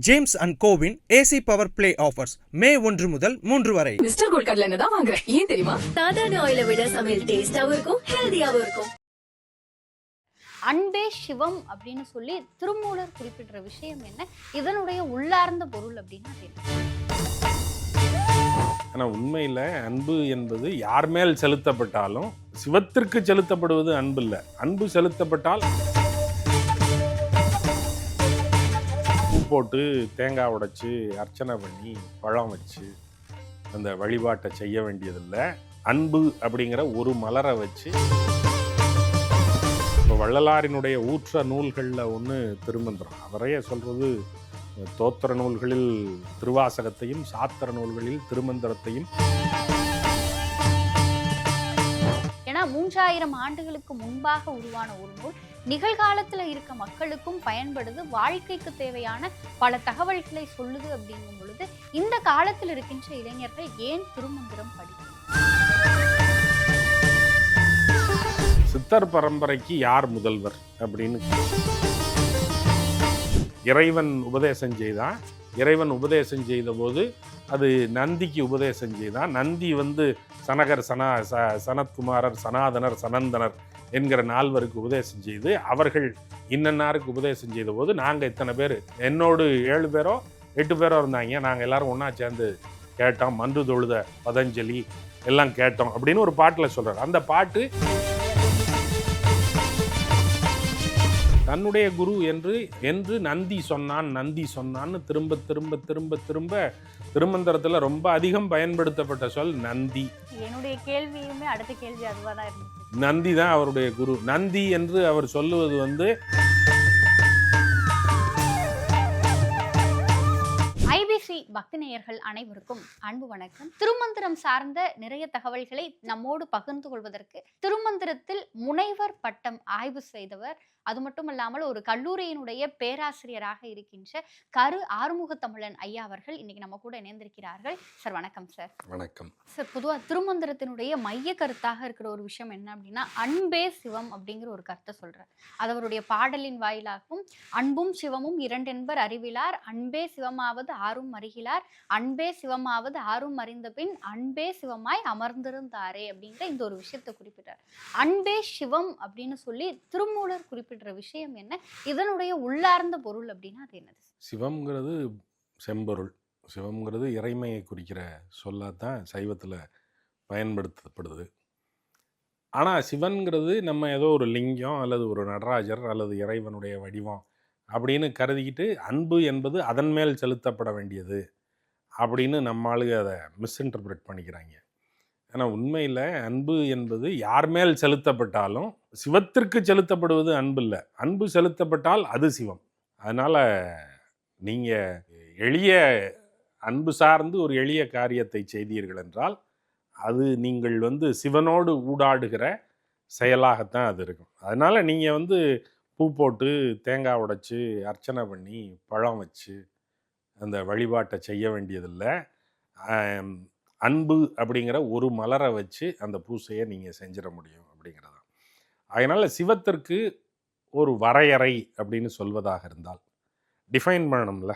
James and கோவின் AC power play offers May 1 முதல் 3 வரை. மிஸ்டர் கோல்ட் கடலை எண்ணெய் தான் வாங்குறேன். ஏன் தெரியுமா? சாதாரண ஆயிலை விட சமையல் டேஸ்டாவும் இருக்கும், ஹெல்தியாவும் இருக்கும். அன்பே சிவம் அப்படின்னு சொல்லி திருமூலர் குறிப்பிடுற விஷயம் என்ன, இதனுடைய உள்ளார்ந்த பொருள் அப்படின்னா ஆனால் உண்மையில் அன்பு என்பது யார் மேல் செலுத்தப்பட்டாலும் சிவத்திற்கு செலுத்தப்படுவது அன்பு இல்லை. அன்பு செலுத்தப்பட்டால் பூ போட்டு தேங்காய் உடைச்சி அர்ச்சனை பண்ணி பழம் வச்சு அந்த வழிபாட்டை செய்ய வேண்டியதில்லை. அன்பு அப்படிங்கிற ஒரு மலரை வச்சு இப்போ வள்ளலாரினுடைய ஊற்ற நூல்களில் ஒன்று திருமந்திரம். அவரையே சொல்கிறது தோத்திர நூல்களில் திருவாசகத்தையும் சாத்திர நூல்களில் திருமந்திரத்தையும். ஏன்னா 3000 ஆண்டுகளுக்கு முன்பாக உருவான ஒரு நூல் நிகழ்காலத்துல இருக்க மக்களுக்கும் பயன்படுது, வாழ்க்கைக்கு தேவையான பல தகவல்களை சொல்லுது. அப்படிங்கும் பொழுது இந்த காலத்தில் இருக்கின்ற இளைஞர்கள் ஏன் திருமந்திரம் படிக்கணும்? சித்தர் பரம்பரைக்கு யார் முதல்வர் அப்படின்னு இறைவன் உபதேசம் செய்தான். இறைவன் உபதேசம் செய்த போது அது நந்திக்கு உபதேசம் செய்தான். நந்தி சனகர், சனத்குமாரர், சனாதனர், சனந்தனர் என்கிற 4 பேருக்கு உபதேசம் செய்து அவர்கள் இன்னன்னாருக்கு உபதேசம் செய்த போது நாங்கள் இத்தனை பேர், என்னோடு 7 பேரோ 8 பேரோ இருந்தாங்க, நாங்கள் எல்லாரும் ஒன்றா சேர்ந்து கேட்டோம், மன்று தொழுத பதஞ்சலி எல்லாம் கேட்டோம் அப்படின்னு ஒரு பாட்டில் சொல்கிறார். அந்த பாட்டு தன்னுடைய குரு என்று நந்தி சொன்னான்னு திரும்ப திரும்ப திரும்ப திரும்ப திருமந்திரத்தில் ரொம்ப அதிகம் பயன்படுத்தப்பட்ட சொல் நந்தி. என்னுடைய கேள்வியுமே அடுத்த கேள்வி அதுவாக தான் இருந்துச்சு. நந்தி தான் அவருடைய குரு. நந்தி என்று அவர் சொல்லுவது ஐபிசி பக்தி நேயர்கள் அனைவருக்கும் அன்பு வணக்கம். திருமந்திரம் சார்ந்த நிறைய தகவல்களை நம்மோடு பகிர்ந்து கொள்வதற்கு திருமந்திரத்தில் முனைவர் பட்டம் ஆய்வு செய்தவர், அது மட்டும் இல்லாமல் ஒரு கல்லூரியினுடைய பேராசிரியராக இருக்கின்ற கரு ஆறுமுகத்தமிழன் ஐயா அவர்கள் இன்னைக்கு நம்ம கூட இணைந்திருக்கிறார்கள். சார் வணக்கம். சார் வணக்கம். சார், பொதுவாக திருமந்திரத்தினுடைய மைய கருத்தாக இருக்கிற ஒரு விஷயம் என்ன அப்படின்னா அன்பே சிவம் அப்படிங்கிற ஒரு கருத்தை சொல்றார். அது அவருடைய பாடலின் வாயிலாகவும் அன்பும் சிவமும் 2 என்பர் அறிவிலார், அன்பே சிவமாவது ஆறும் அறிகிலார், அன்பே சிவமாவது ஆறும் அறிந்த பின் அன்பே சிவமாய் அமர்ந்திருந்தாரே அப்படிங்கிற இந்த ஒரு விஷயத்தை குறிப்பிட்டார். அன்பே சிவம் அப்படின்னு சொல்லி திருமூலர் குறிப்பிட்ட விஷயம் என்ன, இதனுடைய உள்ளார்ந்த பொருள் அப்படின்னா அது என்னது? சிவம்ங்கிறது செம்பொருள். சிவம்ங்கிறது இறைமையை குறிக்கிற சொல்லாதான் சைவத்தில் பயன்படுத்தப்படுது. ஆனால் சிவன்கிறது நம்ம ஏதோ ஒரு லிங்கம் அல்லது ஒரு நடராஜர் அல்லது இறைவனுடைய வடிவம் அப்படின்னு கருதிக்கிட்டு அன்பு என்பது அதன் மேல் செலுத்தப்பட வேண்டியது அப்படின்னு நம்மளுக்கு அதை மிஸ்இன்டர்பிரேட் பண்ணிக்கிறாங்க. ஆனால் உண்மையில் அன்பு என்பது யார் மேல் செலுத்தப்பட்டாலும் சிவத்திற்கு செலுத்தப்படுவது அன்பு இல்லை. அன்பு செலுத்தப்பட்டால் அது சிவம். அதனால் நீங்கள் எளிய அன்பு சார்ந்து ஒரு எளிய காரியத்தை செய்தீர்கள் என்றால் அது நீங்கள் சிவனோடு ஊடாடுகிற செயலாகத்தான் அது இருக்கும். அதனால் நீங்கள் பூ போட்டு தேங்காய் உடைச்சி அர்ச்சனை பண்ணி பழம் வச்சு அந்த வழிபாட்டை செய்ய வேண்டியதில்லை. அன்பு அப்படிங்கிற ஒரு மலரை வச்சு அந்த பூசையை நீங்கள் செஞ்சிட முடியும் அப்படிங்கிறதான். அதனால் சிவத்திற்கு ஒரு வரையறை அப்படின்னு சொல்வதாக இருந்தால் டிஃபைன் பண்ணணும்ல,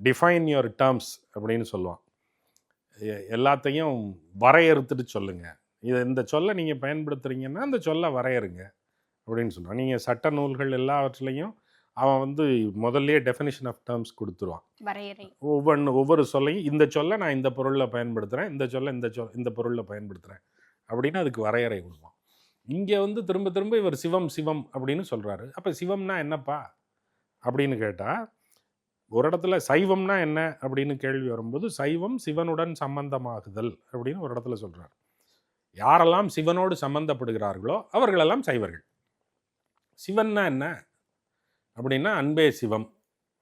டிஃபைன் யுவர் டேர்ம்ஸ் அப்படின்னு சொல்லுவான். எல்லாத்தையும் வரையறுத்துட்டு சொல்லுங்கள். இந்த சொல்லை நீங்கள் பயன்படுத்துகிறீங்கன்னா அந்த சொல்லை வரையறுங்க அப்படின்னு சொல்லுவான். நீங்கள் சட்ட நூல்கள் எல்லாவற்றிலையும் அவன் முதல்லையே டெஃபினிஷன் ஆஃப் டேர்ம்ஸ் கொடுத்துருவான். ஒவ்வொரு சொல்லையும் இந்த சொல்லை நான் இந்த பொருளில் பயன்படுத்துகிறேன், இந்த சொல்லை இந்த பொருளில் பயன்படுத்துகிறேன் அப்படின்னு அதுக்கு வரையறை கொடுப்பான். இங்கே திரும்ப திரும்ப இவர் சிவம் சிவம் அப்படின்னு சொல்கிறாரு. அப்போ சிவம்னா என்னப்பா அப்படின்னு கேட்டால், ஒரு இடத்துல சைவம்னா என்ன அப்படின்னு கேள்வி வரும்போது சைவம் சிவனுடன் சம்பந்தமாகுதல் அப்படின்னு ஒரு இடத்துல சொல்கிறார். யாரெல்லாம் சிவனோடு சம்பந்தப்படுகிறார்களோ அவர்களெல்லாம் சைவர்கள். சிவன்னா என்ன அப்படின்னா அன்பே சிவம்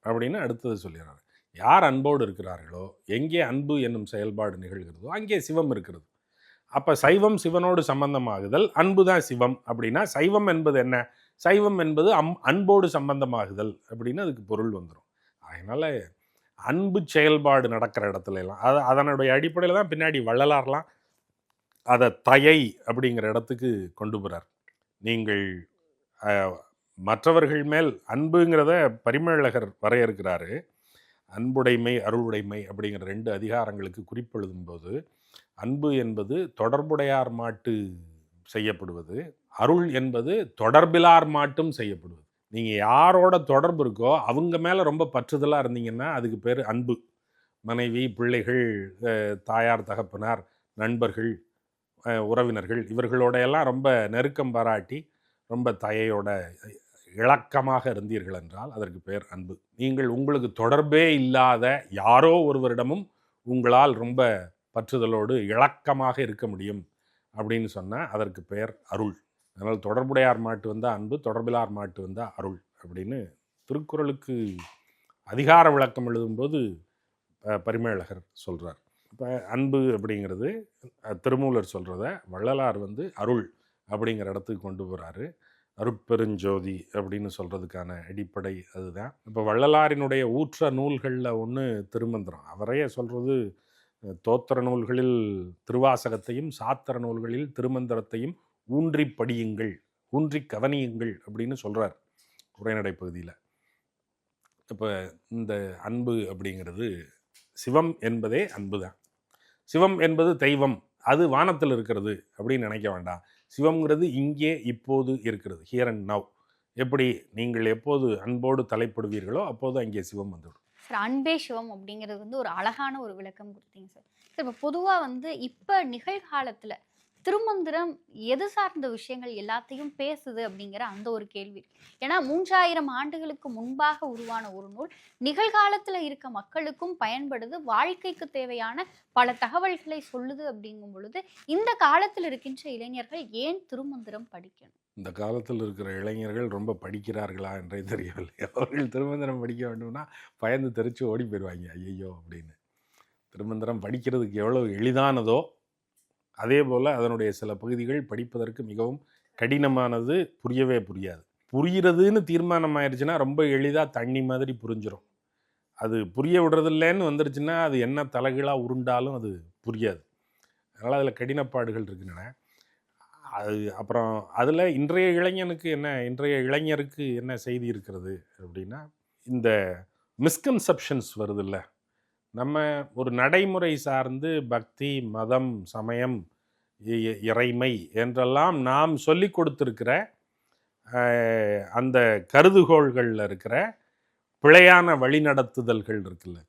அப்படின்னு அடுத்தது சொல்லிடுறாரு. யார் அன்போடு இருக்கிறார்களோ, எங்கே அன்பு என்னும் செயல்பாடு நிகழ்கிறதோ அங்கே சிவம் இருக்கிறது. அப்போ சைவம் சிவனோடு சம்பந்தமாகுதல், அன்பு தான் சிவம் அப்படின்னா சைவம் என்பது என்ன? சைவம் என்பது அன்போடு சம்பந்தமாகுதல் அப்படின்னு அதுக்கு பொருள் வந்துடும். அதனால் அன்பு செயல்பாடு நடக்கிற இடத்துல எல்லாம் அதனுடைய அடிப்படையில் தான் பின்னாடி வள்ளலார்லாம் அதை தயை அப்படிங்கிற இடத்துக்கு கொண்டு போகிறார். நீங்கள் மற்றவர்கள் மேல் அன்புங்கிறத பரிமேலழகர் வரையறுக்கிறாரு. அன்புடைமை அருளுடைமை அப்படிங்கிற 2 அதிகாரங்களுக்கு குறிப்பெழுதும்போது அன்பு என்பது தொடர்புடையார் மாட்டு செய்யப்படுவது, அருள் என்பது தொடர்பிலார் மாட்டும் செய்யப்படுவது. நீங்கள் யாரோட தொடர்பு இருக்கோ அவங்க மேலே ரொம்ப பற்றுதலாக இருந்தீங்கன்னா அதுக்கு பேர் அன்பு. மனைவி, பிள்ளைகள், தாயார் தகப்பனார், நண்பர்கள், உறவினர்கள் இவர்களோட எல்லாம் ரொம்ப நெருக்கம் பாராட்டி ரொம்ப தயையோட இளக்கமாக இருந்தீர்கள் என்றால் அதற்கு பேர் அன்பு. நீங்கள் உங்களுக்கு தொடர்பே இல்லாத யாரோ ஒருவரிடமும் உங்களால் ரொம்ப பற்றுதலோடு இளக்கமாக இருக்க முடியும் அப்படின்னு சொன்னால் அதற்கு பெயர் அருள். அதனால் தொடர்புடையார் மாட்டு வந்தால் அன்பு, தொடர்பிலார் மாட்டு வந்தால் அருள் அப்படின்னு திருக்குறளுக்கு அதிகார விளக்கம் எழுதும்போது பரிமேலழகர் சொல்கிறார். இப்போ அன்பு அப்படிங்கிறது திருமூலர் சொல்கிறத வள்ளலார் அருள் அப்படிங்கிற இடத்துக்கு கொண்டு போகிறாரு. அருட்பெருஞ்சோதி அப்படின்னு சொல்கிறதுக்கான அடிப்படை அதுதான். இப்போ வள்ளலாரினுடைய ஊற்ற நூல்களில் ஒன்று திருமந்திரம். அவரையே சொல்கிறது தோத்திர நூல்களில் திருவாசகத்தையும் சாத்திர நூல்களில் திருமந்திரத்தையும் ஊன்றி படியுங்கள், ஊன்றி கவனியுங்கள் அப்படின்னு சொல்கிறார் உரைநடை பகுதியில். இப்போ இந்த அன்பு அப்படிங்கிறது சிவம் என்பதே அன்பு தான். சிவம் என்பது தெய்வம், அது வானத்தில் இருக்கிறது அப்படின்னு நினைக்க வேண்டாம். சிவம்ங்கிறது இங்கே இப்போது இருக்கிறது, ஹியர் அண்ட் நவ். எப்படி நீங்கள் எப்போது அன்போடு தலைப்படுவீர்களோ அப்போது அங்கே சிவம் வந்துவிடும். சார், அன்பே சிவம் அப்படிங்கிறது ஒரு அழகான ஒரு விளக்கம் கொடுத்தீங்க சார். சார், இப்போ பொதுவாக இப்போ நிகழ்காலத்தில் திருமந்திரம் எது சார்ந்த விஷயங்கள் எல்லாத்தையும் பேசுது அப்படிங்கிற அந்த ஒரு கேள்வி. ஏன்னா 3000 ஆண்டுகளுக்கு முன்பாக உருவான ஒரு நூல் நிகழ்காலத்தில் இருக்க மக்களுக்கும் பயன்படுது, வாழ்க்கைக்கு தேவையான பல தகவல்களை சொல்லுது. அப்படிங்கும் பொழுது இந்த காலத்தில் இருக்கின்ற இளைஞர்கள் ஏன் திருமந்திரம் படிக்கணும்? இந்த காலத்தில் இருக்கிற இளைஞர்கள் ரொம்ப படிக்கிறார்களா என்றே தெரியவில்லை. அவர்கள் திருமந்திரம் படிக்க வேண்டும்னா பயந்து தெரிச்சு ஓடி போயிடுவாங்க, ஐயோ அப்படின்னு. திருமந்திரம் படிக்கிறதுக்கு எவ்வளோ எளிதானதோ அதே போல் அதனுடைய சில பகுதிகள் படிப்பதற்கு மிகவும் கடினமானது, புரியவே புரியாது. புரிகிறதுன்னு தீர்மானம் ஆயிடுச்சுன்னா ரொம்ப எளிதாக தண்ணி மாதிரி புரிஞ்சிடும். அது புரிய விடுறதில்லைன்னு வந்துருச்சுன்னா அது என்ன தலைகளாக உருண்டாலும் அது புரியாது. அதனால் அதில் கடினப்பாடுகள் இருக்கின்றன. அது அப்புறம் அதில் இன்றைய இளைஞருக்கு என்ன செய்தி இருக்கிறது அப்படின்னா, இந்த மிஸ்கன்செப்ஷன்ஸ் வருதில்ல. நம்ம ஒரு நடைமுறை சார்ந்து பக்தி, மதம், சமயம், இறைமை என்றெல்லாம் நாம் சொல்லி கொடுத்துருக்கிற அந்த கருதுகோள்களில் இருக்கிற பிழையான வழிநடத்துதல்கள் இருக்குல்ல,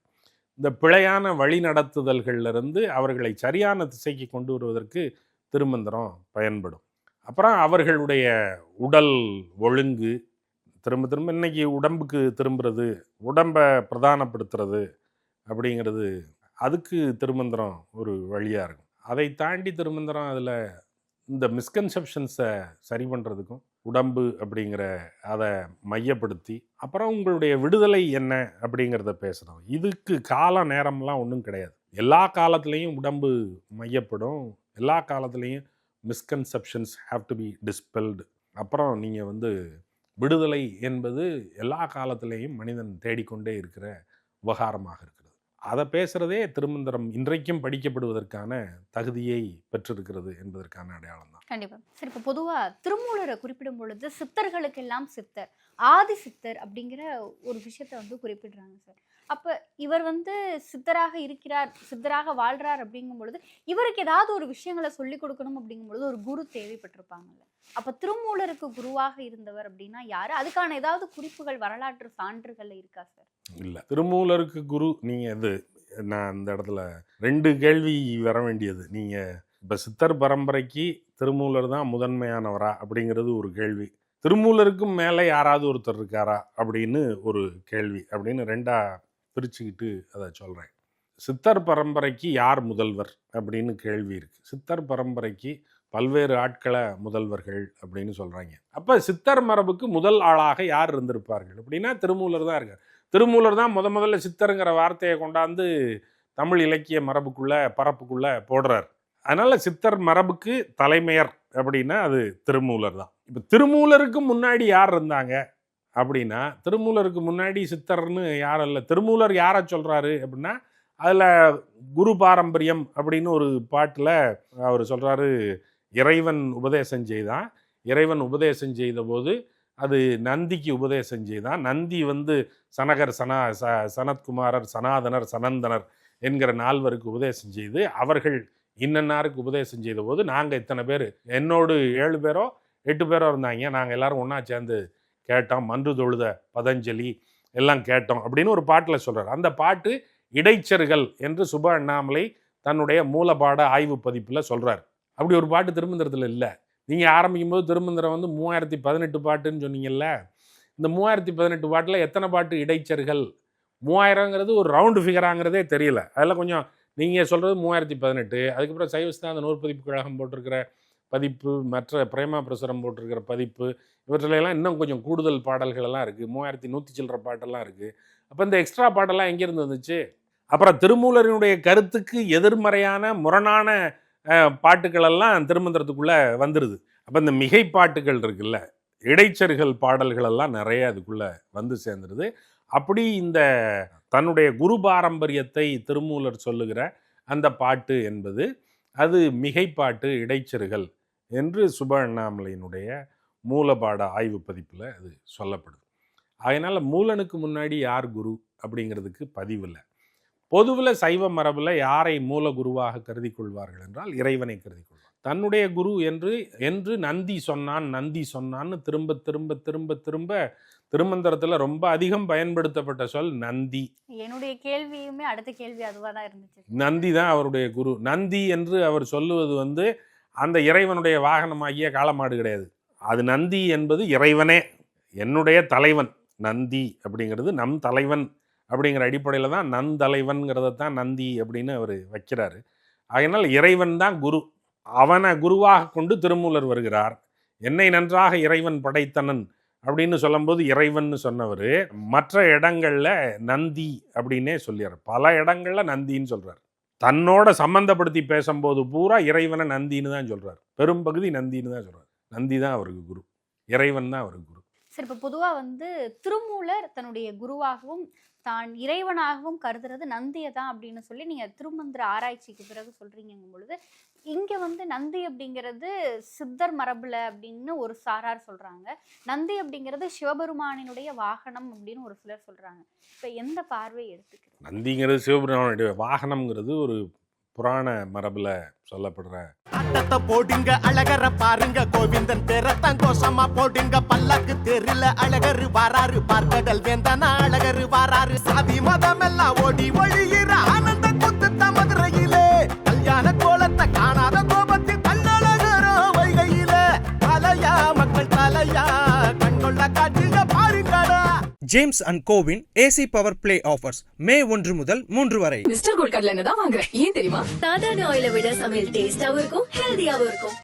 இந்த பிழையான வழிநடத்துதல்கள்லேருந்து அவர்களை சரியான திசைக்கு கொண்டு வருவதற்கு திருமந்திரம் பயன்படும். அப்புறம் அவர்களுடைய உடல் ஒழுங்கு திரும்ப திரும்ப இன்னைக்கு உடம்புக்கு திரும்புறது, உடம்பை பிரதானப்படுத்துறது அப்படிங்கிறது அதுக்கு திருமந்திரம் ஒரு வழியாக இருக்கும். அதை தாண்டி திருமந்திரம் அதில் இந்த மிஸ்கன்செப்ஷன்ஸை சரி பண்ணுறதுக்கும் உடம்பு அப்படிங்கிற அதை மையப்படுத்தி அப்புறம் உங்களுடைய விடுதலை என்ன அப்படிங்கிறத பேசுகிறோம். இதுக்கு கால நேரம்லாம் ஒன்றும் கிடையாது. எல்லா காலத்துலேயும் உடம்பு மையப்படும், எல்லா காலத்துலேயும் மிஸ்கன்செப்ஷன்ஸ் ஹாவ் டு பி டிஸ்பெல்டு. அப்புறம் நீங்கள் விடுதலை என்பது எல்லா காலத்திலேயும் மனிதன் தேடிக்கொண்டே இருக்கிற உபகாரமாக இருக்கிறது. அதை பேசுகிறதே திருமந்திரம் இன்றைக்கும் படிக்கப்படுவதற்கான தகுதியை பெற்றிருக்கிறது என்பதற்கான அடையாளம் தான். கண்டிப்பாக சார். இப்போ பொதுவாக திருமூலரை குறிப்பிடும் பொழுது சித்தர்களுக்கெல்லாம் சித்தர், ஆதி சித்தர் அப்படிங்கிற ஒரு விஷயத்தை குறிப்பிடுறாங்க சார். அப்போ இவர் சித்தராக இருக்கிறார், சித்தராக வாழ்கிறார் அப்படிங்கும் பொழுது இவருக்கு ஏதாவது ஒரு விஷயங்களை சொல்லிக் கொடுக்கணும் அப்படிங்கும் பொழுது ஒரு குரு தேவைப்பட்டிருப்பாங்கல்ல. அப்போ திருமூலருக்கு குருவாக இருந்தவர் அப்படின்னா யார்? அதுக்கான ஏதாவது குறிப்புகள், வரலாற்று சான்றுகள் இருக்கா சார்? இல்லை, திருமூலருக்கு குரு நீங்கள் நான் அந்த இடத்துல 2 கேள்வி வர வேண்டியது. நீங்கள் இப்போ சித்தர் பரம்பரைக்கு திருமூலர் தான் முதன்மையானவரா அப்படிங்கிறது ஒரு கேள்வி. திருமூலருக்கும் மேலே யாராவது ஒருத்தர் இருக்காரா அப்படின்னு ஒரு கேள்வி. அப்படின்னு 2ஆ பிரிச்சுக்கிட்டு அதை சொல்கிறேன். சித்தர் பரம்பரைக்கு யார் முதல்வர் அப்படின்னு கேள்வி இருக்குது. சித்தர் பரம்பரைக்கு பல்வேறு ஆட்களை முதல்வர்கள் அப்படின்னு சொல்கிறாங்க. அப்போ சித்தர் மரபுக்கு முதல் ஆளாக யார் இருந்திருப்பார்கள் அப்படின்னா திருமூலர் தான் இருக்கார். திருமூலர் தான் முதல்ல சித்தருங்கிற வார்த்தையை கொண்டாந்து தமிழ் இலக்கிய பரப்புக்குள்ளே போடுறார். அதனால் சித்தர் மரபுக்கு தலைமையர் அப்படின்னா அது திருமூலர் தான். இப்போ திருமூலருக்கு முன்னாடி யார் இருந்தாங்க அப்படின்னா, திருமூலருக்கு முன்னாடி சித்தர்னு யாரும் இல்லை. திருமூலர் யாரை சொல்கிறாரு அப்படின்னா, அதில் குரு பாரம்பரியம் அப்படின்னு ஒரு பாட்டில் அவர் சொல்கிறாரு, இறைவன் உபதேசம் செய்தான். இறைவன் உபதேசம் செய்த போது அது நந்திக்கு உபதேசம் செய்தான். நந்தி சனகர், சனத்குமாரர், சனாதனர், சனந்தனர் என்கிற 4 உபதேசம் செய்து அவர்கள் இன்னன்னாருக்கு உபதேசம் செய்த போது நாங்கள் இத்தனை பேர், என்னோடு 7 பேரோ 8 பேரோ இருந்தாங்க, நாங்கள் எல்லாரும் ஒன்றா சேர்ந்து கேட்டோம், மன்று தொழுத பதஞ்சலி எல்லாம் கேட்டோம் அப்படின்னு ஒரு பாட்டில் சொல்கிறார். அந்த பாட்டு இடைச்சர்கள் என்று சுப அண்ணாமலை தன்னுடைய மூலபாட ஆய்வு பதிப்பில் சொல்கிறார். அப்படி ஒரு பாட்டு திருமந்திரத்தில் இல்லை. நீங்கள் ஆரம்பிக்கும் போது திருமந்திரம் 3018 பாட்டுன்னு சொன்னீங்கல்ல. இந்த 3018 பாட்டில் எத்தனை பாட்டு இடைச்சர்கள்? 3000ங்கிறது ஒரு ரவுண்டு ஃபிகராங்கிறதே தெரியல. அதில் கொஞ்சம் நீங்கள் சொல்கிறது 3018, அதுக்கப்புறம் சைவஸ்தாந்த நூற்பதிப்பு கழகம் போட்டிருக்கிற பதிப்பு, மற்ற பிரேமா பிரசுரம் போட்டிருக்கிற பதிப்பு, இவற்றிலெல்லாம் இன்னும் கொஞ்சம் கூடுதல் பாடல்கள் எல்லாம் இருக்குது. 3100 சில்லற பாட்டெல்லாம் இருக்குது. அப்போ இந்த எக்ஸ்ட்ரா பாட்டெல்லாம் எங்கேருந்து வந்துச்சு? அப்புறம் திருமூலரினுடைய கருத்துக்கு எதிர்மறையான முரணான பாட்டுகளெல்லாம் திருமந்திரத்துக்குள்ளே வந்துடுது. அப்போ இந்த மிகை பாட்டுகள் இருக்குல்ல, இடைச்சர்கள் பாடல்கள் எல்லாம் நிறைய அதுக்குள்ளே வந்து சேர்ந்துருது. அப்படி இந்த தன்னுடைய குரு பாரம்பரியத்தை திருமூலர் சொல்லுகிற அந்த பாட்டு என்பது அது மிகைப்பாட்டு, இடைச்சர்கள் என்று சுப அண்ணாமலையினுடைய மூலபாட ஆய்வு பதிப்பில் அது சொல்லப்படுது. அதனால் மூலனுக்கு முன்னாடி யார் குரு அப்படிங்கிறதுக்கு பதிவில்லை. பொதுவில் சைவ மரபில் யாரை மூல குருவாக கருதி கொள்வார்கள் என்றால் இறைவனை கருதி கொள்வார். தன்னுடைய குரு என்று நந்தி சொன்னான்னு திரும்ப திரும்ப திரும்ப திரும்ப திருமந்திரத்தில் ரொம்ப அதிகம் பயன்படுத்தப்பட்ட சொல் நந்தி. என்னுடைய கேள்வியுமே அடுத்த கேள்வி அதுவாக தான் இருந்துச்சு. நந்தி தான் அவருடைய குரு. நந்தி என்று அவர் சொல்லுவது அந்த இறைவனுடைய வாகனமாகிய காளமாடு கிடையாது. அது நந்தி என்பது இறைவனே, என்னுடைய தலைவன். நந்தி அப்படிங்கிறது நம் தலைவன் அப்படிங்கிற அடிப்படையில் தான் நந்தலைவன்கிறத தான் நந்தி அப்படின்னு அவர் வைக்கிறாரு. அதனால் இறைவன் தான் குரு. அவனை குருவாக கொண்டு திருமூலர் வருகிறார். என்னை நன்றாக இறைவன் படைத்தனன் அப்படின்னு சொல்லும்போது இறைவன் சொன்னவர் மற்ற இடங்கள்ல நந்தி அப்படின்னே சொல்லிடுறார். பல இடங்கள்ல நந்தின்னு சொல்றார். தன்னோட சம்பந்தப்படுத்தி பேசும்போது பூரா இறைவனை நந்தின்னு தான் சொல்றார். பெரும்பகுதி நந்தின்னு தான் சொல்றார். நந்தி தான் அவருக்கு குரு, இறைவன் தான் அவருக்கு குரு. சரி, இப்போ பொதுவாக திருமூலர் தன்னுடைய குருவாகவும் தான் இறைவனாகவும் கருதுறது நந்தியை தான் அப்படின்னு சொல்லி நீங்கள் திருமந்திர ஆராய்ச்சிக்கு பிறகு சொல்கிறீங்கும் பொழுது, இங்கே நந்தி அப்படிங்கிறது சித்தர் மரபுல அப்படின்னு ஒரு சாரார் சொல்கிறாங்க. நந்தி அப்படிங்கிறது சிவபெருமானினுடைய வாகனம் அப்படின்னு ஒரு சிலர் சொல்கிறாங்க. இப்போ எந்த பார்வை எடுத்துக்கிறது? நந்திங்கிறது சிவபெருமானுடைய வாகனம்ங்கிறது ஒரு புராண மரபுல சொல்லப்படுற. அட்டத்தை போடுங்க, அழகர பாருங்க, கோவிந்தன் பேரத்தான் கோஷமா போடுங்க, பல்லக்கு தெருல அழகரு வாராரு, பார்க்கடல் வேந்தனா அழகரு வாராரு, சாதி மதம் எல்லாம் ஓடி ஒழிகிற ஆனந்த குத்து மதுரையிலே, கல்யாண கோலத்தை காணாத கோபத்தில் கண்ணழகரோ வைகையிலே, தலையா மக்கள் தலையா கண்கொள்ள காட்சிக பாருங்கடா. ஜேம்ஸ் அண்ட் கோவின் AC power play offers May 1 முதல் 3 வரை. மிஸ்டர் கோல்ட் கடலை தான் வாங்குறேன். ஏன் தெரியுமா? சாதாரண ஆயிலை விட சமையல் டேஸ்டாவும் இருக்கும், ஹெல்தியாவும் இருக்கும்.